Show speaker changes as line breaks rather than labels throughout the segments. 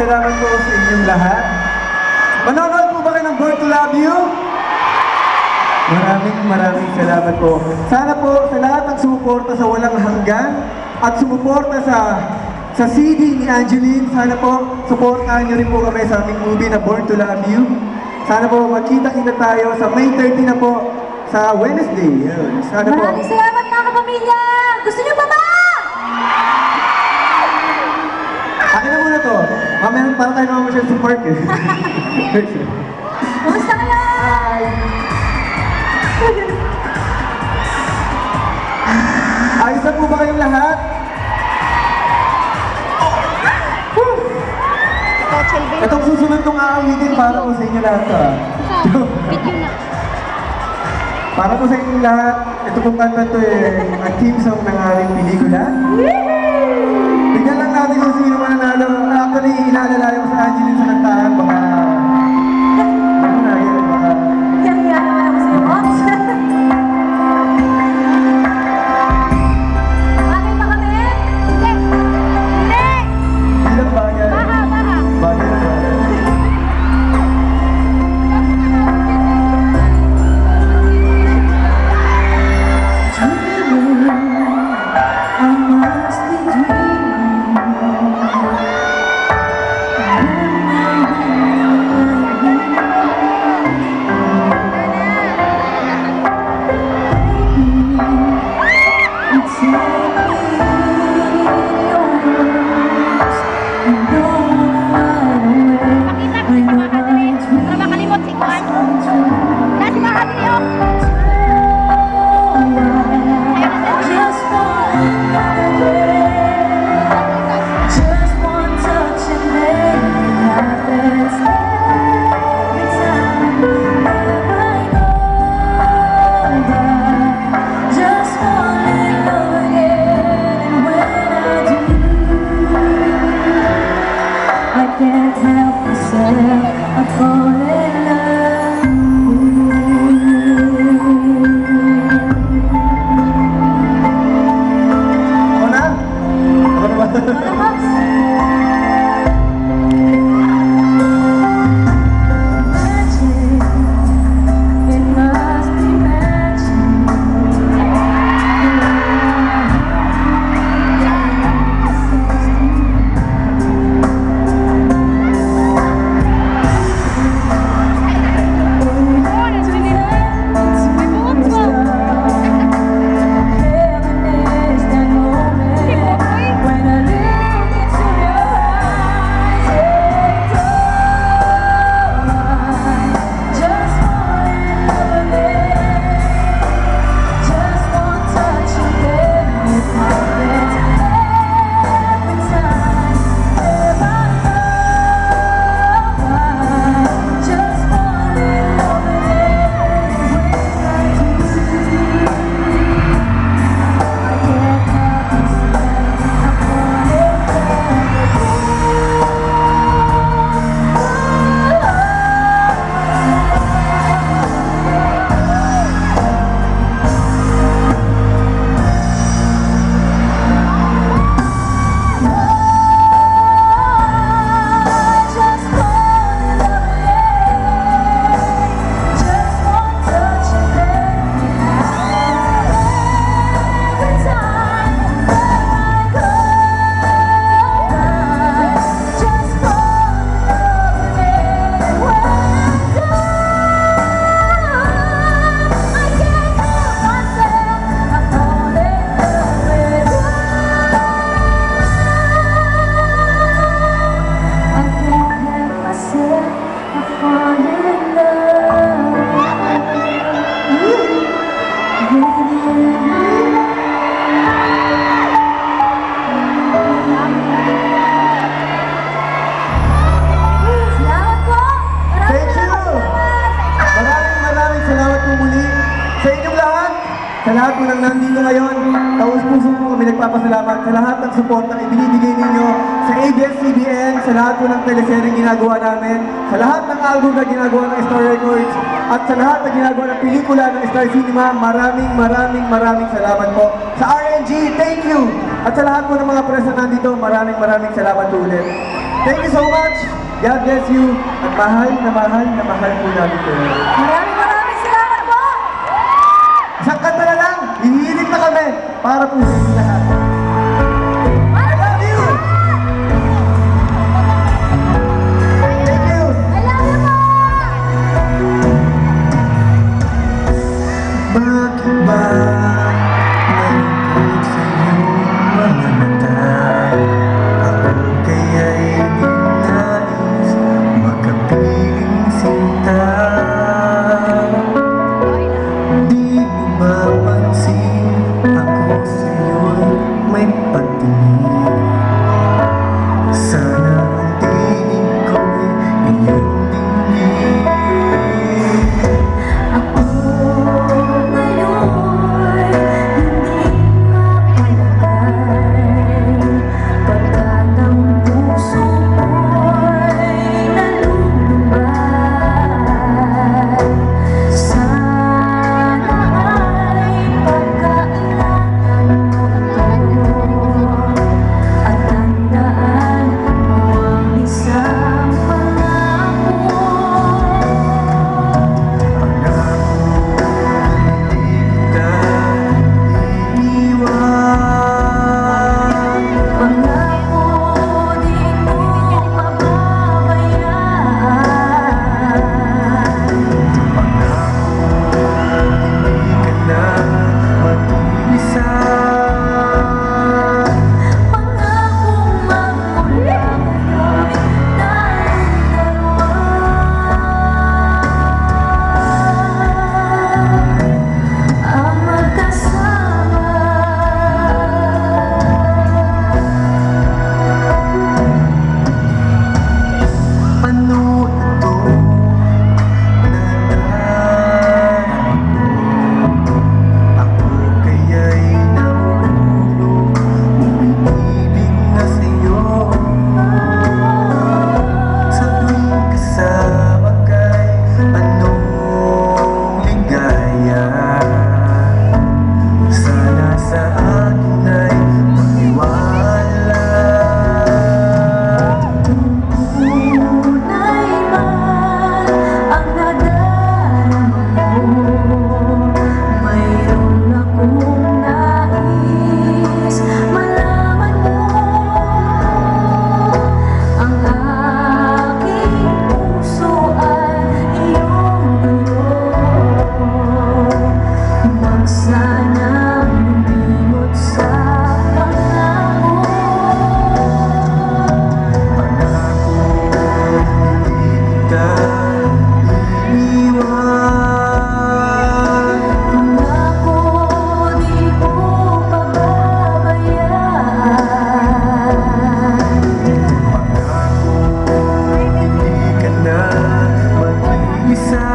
salamat po sa inyong lahat. Manonood po ba kayo ng Born to Love You? Maraming salamat po. Sana po sa lahat ng sumuporta sa Walang Hanggan at sumuporta sa CD ni Angeline, sana po supportahan niyo rin po kami sa aming movie na Born to Love You. Sana po magkita-kita tayo sa May 30 na po sa Wednesday. Yun. Sana po.
Maraming salamat mga kapamilya! Gusto niyo pa ba?
Akin na muna to. Mamaya parang tayo naman siya sa park eh.
Kumusta kayo?
Hi! Ayos na po ba kayong lahat? Itong susunod kong aawitin para po sa inyo lahat to ah.
Video na.
Para po sa inyo lahat, ito pong kanta to eh, ang theme song ng aming pelikula. Tignan lang natin kung sino mananalo. Actually, ilalalayo ko sa Angeline sa kantahan, baka... Ano na, yun, baka...
Kaya naman ako sa'yo, Ops. Bagay pa kami?
Hindi! Hindi!
Bilang bagay.
Baha!
Bagay na bagay.
Pakita ko yung mga katuwin. Para makalimot si Kwan. Kasi mga video. Ayaw na sa
I can't help myself, I fall in love
Ako na? Ako na ba?
with you. It must be When I look into your eyes, just fall in love again. Just one touch and then it happens every time. Just fall in love again when I do. I can't help myself, I fall in just fall in love again. Just one touch and then it happens every time that I go by. Just fall in love again when I'm done. I can't help myself, I fall in love with you. I can't help myself, I fall in Salamat po!
Thank you! Maraming salamat po muli sa inyong lahat. Sa lahat po nang nandito ngayon, taus-puso po kami nagpapasalamat sa lahat ng support na ibinibigay ninyo sa ABS-CBN, sa lahat po ng teleseryeng ginagawa namin, sa lahat ng album na ginagawa ng Star Records, at sa lahat na ginagawa ng pelikula ng Star Cinema. Maraming salamat po. Sa RNG, thank you! At sa lahat po ng mga press na nandito, maraming salamat po ulit. Thank you so much. God bless you. At mahal na mahal po namin kayo.
Maraming salamat po!
Isang kanta na lang, hihilig na kami para po sa inyo lahat. I love you! Thank you!
I love you po!
Bakit ba nalungkot sa iyong mga mata? Ako kaya'y di nais makapiling sinta. Di mo mapansin ako sa'yo'y may pagtingin. Sana ang tinig ko'y iyong dinggin.
Ako ngayon'y hindi mapalagay pagkat ang puso ko'y nalulubay. Sana ay pagkaingatan mo ito at tandaan mo ang isang pangako. Pangako di ko pababayaan. Pangakong magmula ngayon tayong dalawa. Ang magkasama.
Ano ito na nararamdaman mo? Ako kaya'y nahulog, umiibig na sa'yo. Sa tuwing kasama ka'y anong ligaya. Sana sa akin ay magtiwala.
Tunay man ang nadarama mo. Mayroon akong nais malaman mo. Ang aking puso ay iyong-iyo. Huwag sanang lumimot sa pangako.
Pangako, hindi kita iiwan.
Pangako di ko pababayaan.
Pangako, hindi ka na mag-iisa.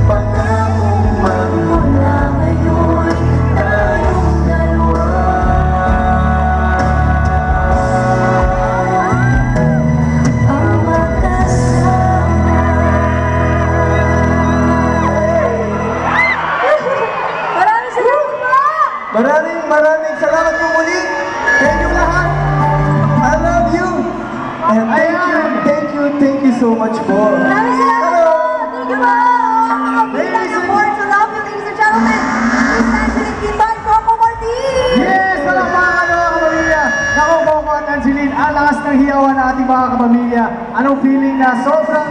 Pangako,
Magmula ngayon tayong dalawa. Ang magkasama. Maraming salamat po!
Maraming salamat po muli sa inyong lahat. I love you. And thank you so much po.
Maraming salamat po! Thank you po! Mga bilang ng board, so love you, ladies and gentlemen! Miss Angeline Quinton, Coco Martin!
Yes! Palakpakan mga kapamilya! Naku, Coco at Angeline, ang lakas ng hiyawan ng ating mga kapamilya. Anong feeling na sobrang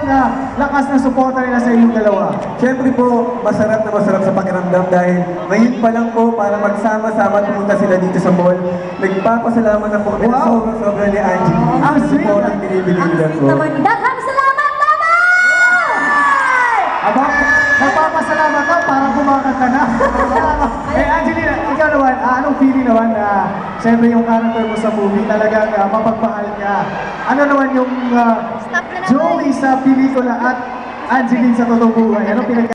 lakas ng suporta nila sa inyong dalawa?
Siyempre po, masarap sa pakiramdam dahil ngayon pa lang po para magsama-sama at pumunta sila dito sa mall. Nagpapasalamat na po kami na
Wow!
sobrang ni Angie.
Ang
Sa
sweet!
support ang binibigay
Ang
nila
sweet
po.
naman ni Daghang salamat naman!
Aba, nagpapasalamat ka para bumakat ka na. Eh, Angelina, ikaw naman, anong feeling naman na siyempre yung character mo sa movie, talagang mapagmahal ka. Ano naman yung
Stop na naman.
Joey sa pelikula at Angeline sa totoong buhay? Anong pinag